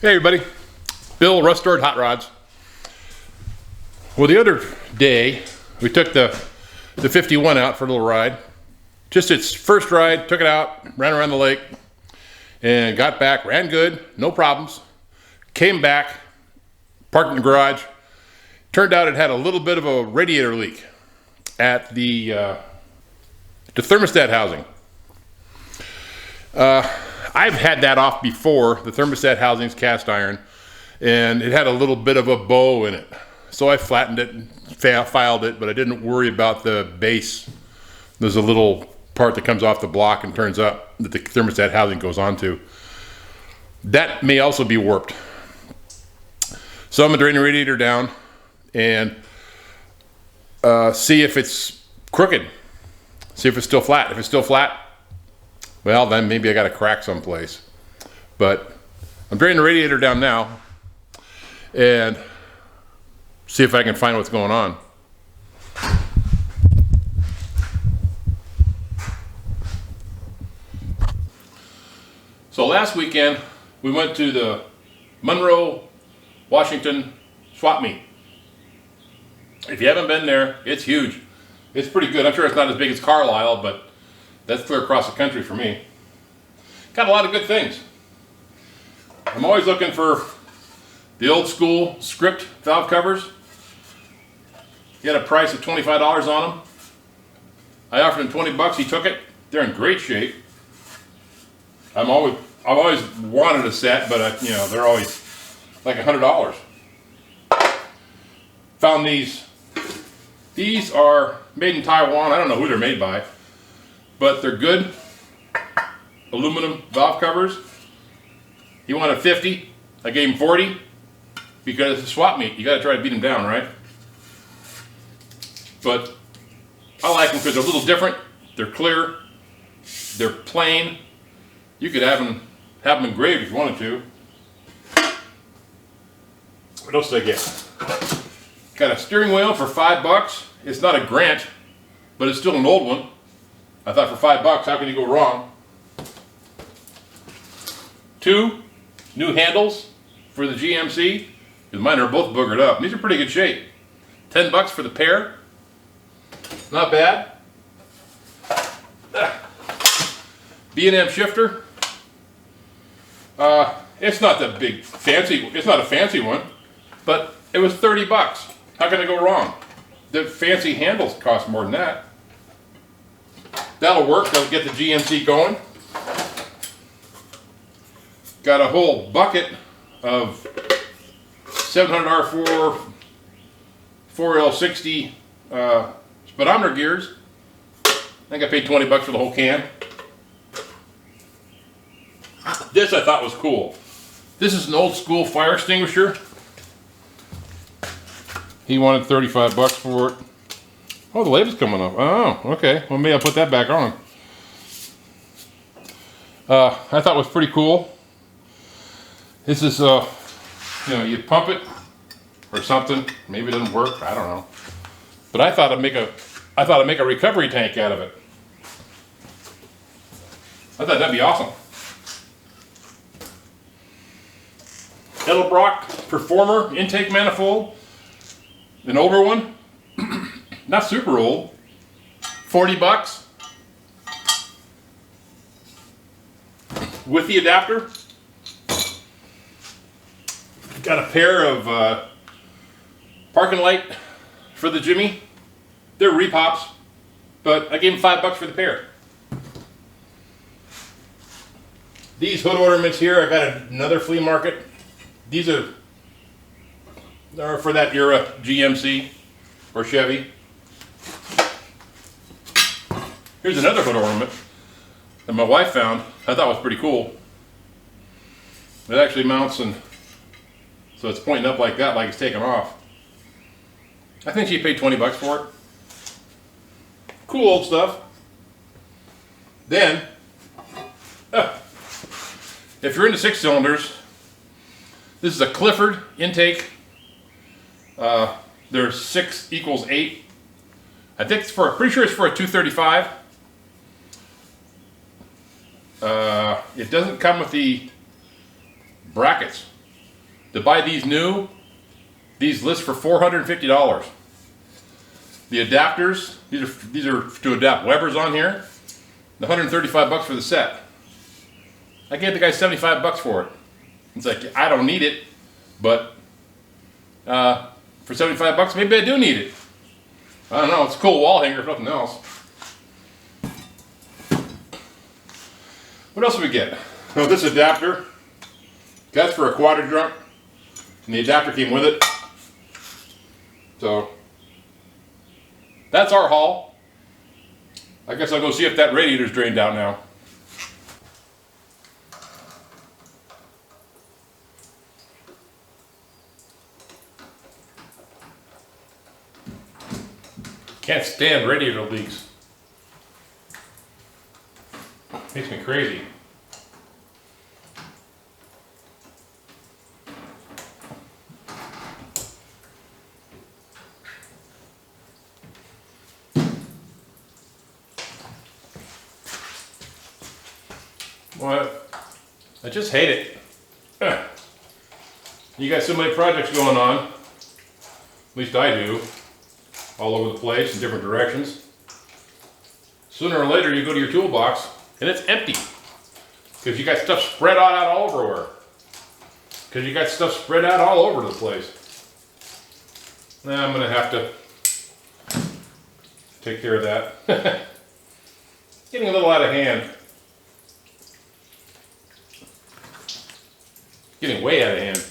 Hey everybody, Bill, Restored Hot Rods. Well, the other day we took the 51 out for a little ride. Just its first ride, took it out, ran around the lake, and got back, ran good, no problems. Came back, parked in the garage. Turned out it had a little bit of a radiator leak at the thermostat housing. I've had that off before. The thermostat housing's cast iron, and it had a little bit of a bow in it. So I flattened it and filed it, but I didn't worry about the base. There's a little part that comes off the block and turns up that the thermostat housing goes onto. That may also be warped. So I'm gonna drain the radiator down and see if it's crooked. See if it's still flat. If it's still flat, well, then maybe I got a crack someplace. But I'm draining the radiator down now and see if I can find what's going on. So last weekend, we went to the Monroe, Washington swap meet. If you haven't been there, it's huge. It's pretty good. I'm sure it's not as big as Carlisle, but that's clear across the country for me. Got a lot of good things. I'm always looking for the old school script valve covers. He had a price of $25 on them. I offered him 20 bucks, he took it. They're in great shape. I've always wanted a set, but they're always like $100. Found these. These are made in Taiwan. I don't know who they're made by, but they're good aluminum valve covers. He wanted 50. I gave him 40 because it's a swap meet. You got to try to beat him down, right? But I like them because they're a little different. They're clear. They're plain. You could have them engraved if you wanted to. What else did I get? Got a steering wheel for $5. It's not a Grant, but it's still an old one. I thought for $5, how can you go wrong? 2 new handles for the GMC, because mine are both boogered up. These are pretty good shape. $10 for the pair. Not bad. B&M shifter. It's not that big fancy. It's not a fancy one, but it was $30. How can I go wrong? The fancy handles cost more than that. That'll work. That'll get the GMC going. Got a whole bucket of 700R4 4L60 speedometer gears. I think I paid 20 bucks for the whole can. This I thought was cool. This is an old school fire extinguisher. He wanted 35 bucks for it. Oh, the label's coming up. Oh, okay. Well, maybe I'll put that back on. I thought it was pretty cool. This is, you pump it or something. Maybe it doesn't work. I don't know. But I thought I'd make a recovery tank out of it. I thought that'd be awesome. Edelbrock Performer intake manifold. An older one. Not super old. 40 bucks. With the adapter. Got a pair of parking light for the Jimmy. They're repops, but I gave him $5 for the pair. These hood ornaments here, I got another flea market. These are for that era GMC or Chevy. Here's another hood ornament that my wife found. I thought was pretty cool. It actually mounts and so it's pointing up like that, like it's taking off. I think she paid 20 bucks for it. Cool old stuff. Then, if you're into 6 cylinders, this is a Clifford intake. There's 6 equals 8. I think it's pretty sure it's for a 235. It doesn't come with the brackets. To buy these new, these list for $450. The adapters, these are to adapt Webers on here. 135 bucks for the set. I gave the guy 75 bucks for it. It's like, I don't need it, but for 75 bucks, maybe I do need it. I don't know, it's a cool wall hanger if nothing else. What else did we get? Oh, this adapter. That's for a quad trunk, and the adapter came with it. So, that's our haul. I guess I'll go see if that radiator's drained out now. Can't stand radiator leaks. Makes me crazy. What? I just hate it. Ugh. You got so many projects going on. At least I do. All over the place in different directions. Sooner or later you go to your toolbox and it's empty. Because you got stuff spread out all everywhere. Because you got stuff spread out all over the place. Now I'm going to have to take care of that. Getting a little out of hand. Getting way out of hand.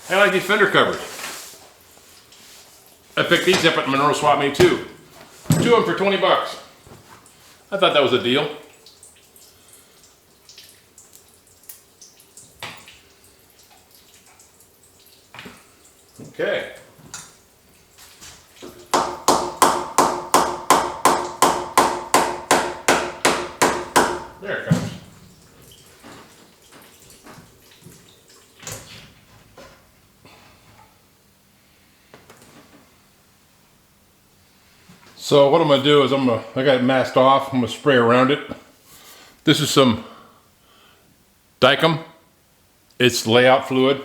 I like these fender covers. I picked these up at Monroe Swap Meet too. 2 of them for 20 bucks. I thought that was a deal. Okay. There it comes. So what I'm going to do is I got it masked off. I'm going to spray around it. This is some Dicom. It's layout fluid.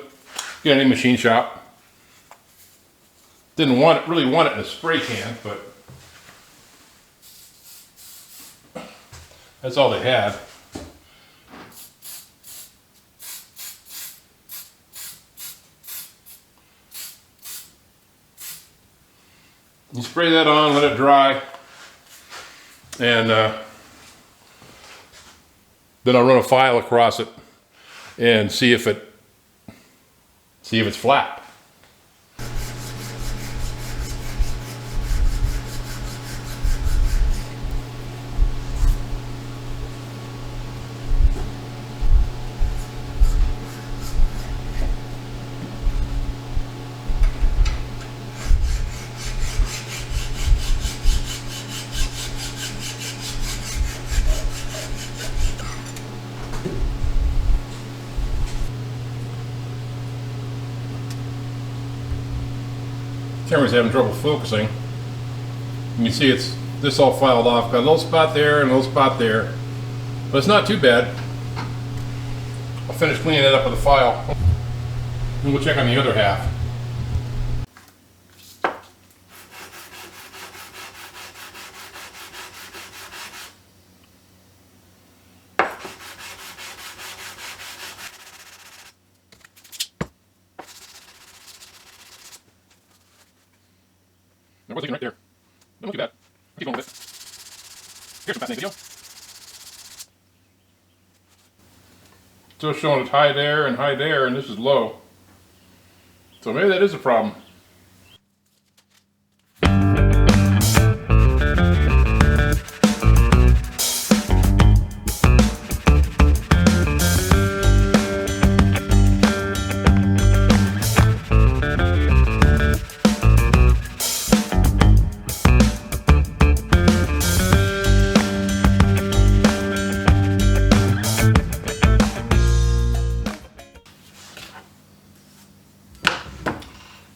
Get any machine shop. Didn't really want it in a spray can, but that's all they had. You spray that on, let it dry, and then I'll run a file across it and see if it's flat. Camera's having trouble focusing. You can see this all filed off. Got a little spot there and a little spot there, but it's not too bad. I'll finish cleaning it up with a file, and we'll check on the other half. There was a leak right there. Don't look too bad. Keep going with it. Here's some fascinating video. Still showing it's high there, and this is low. So maybe that is a problem.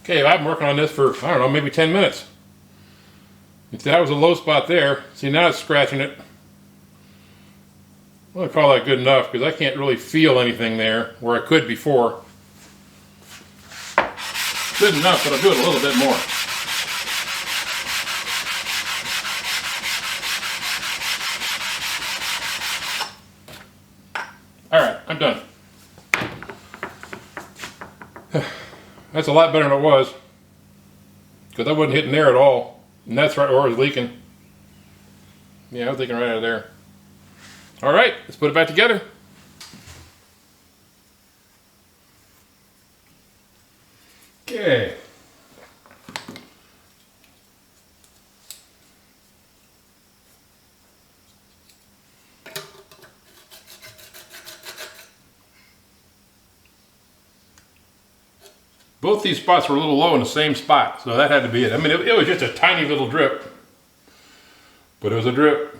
Okay, I've been working on this for, I don't know, maybe 10 minutes. If that was a low spot there, see now it's scratching it. I'm going to call that good enough because I can't really feel anything there where I could before. good enough, but I'll do it a little bit more. Alright, I'm done. That's a lot better than it was. Because I wasn't hitting there at all. And that's right where I was leaking. Yeah, I was leaking right out of there. Alright, let's put it back together. Okay. Both these spots were a little low in the same spot, so that had to be it. I mean, it was just a tiny little drip, but it was a drip.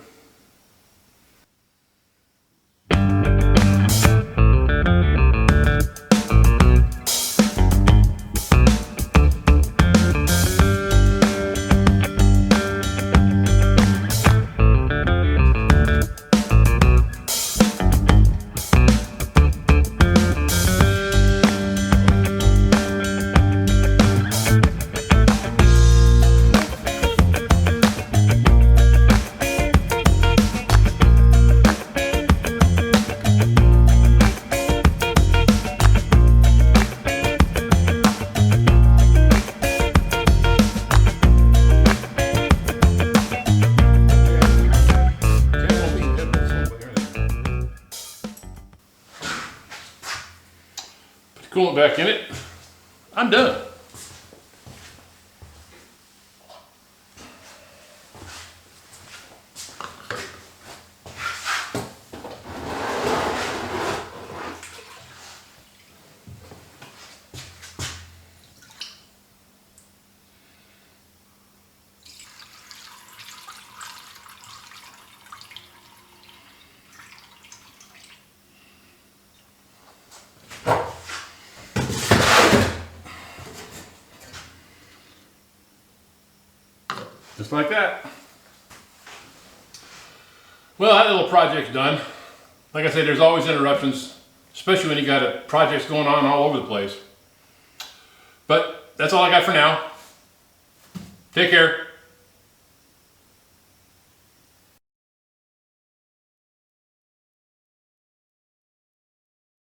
Coolant back in it. I'm done. Just like that. Well, that little project's done. Like I said, there's always interruptions, especially when you got projects going on all over the place. But that's all I got for now. Take care.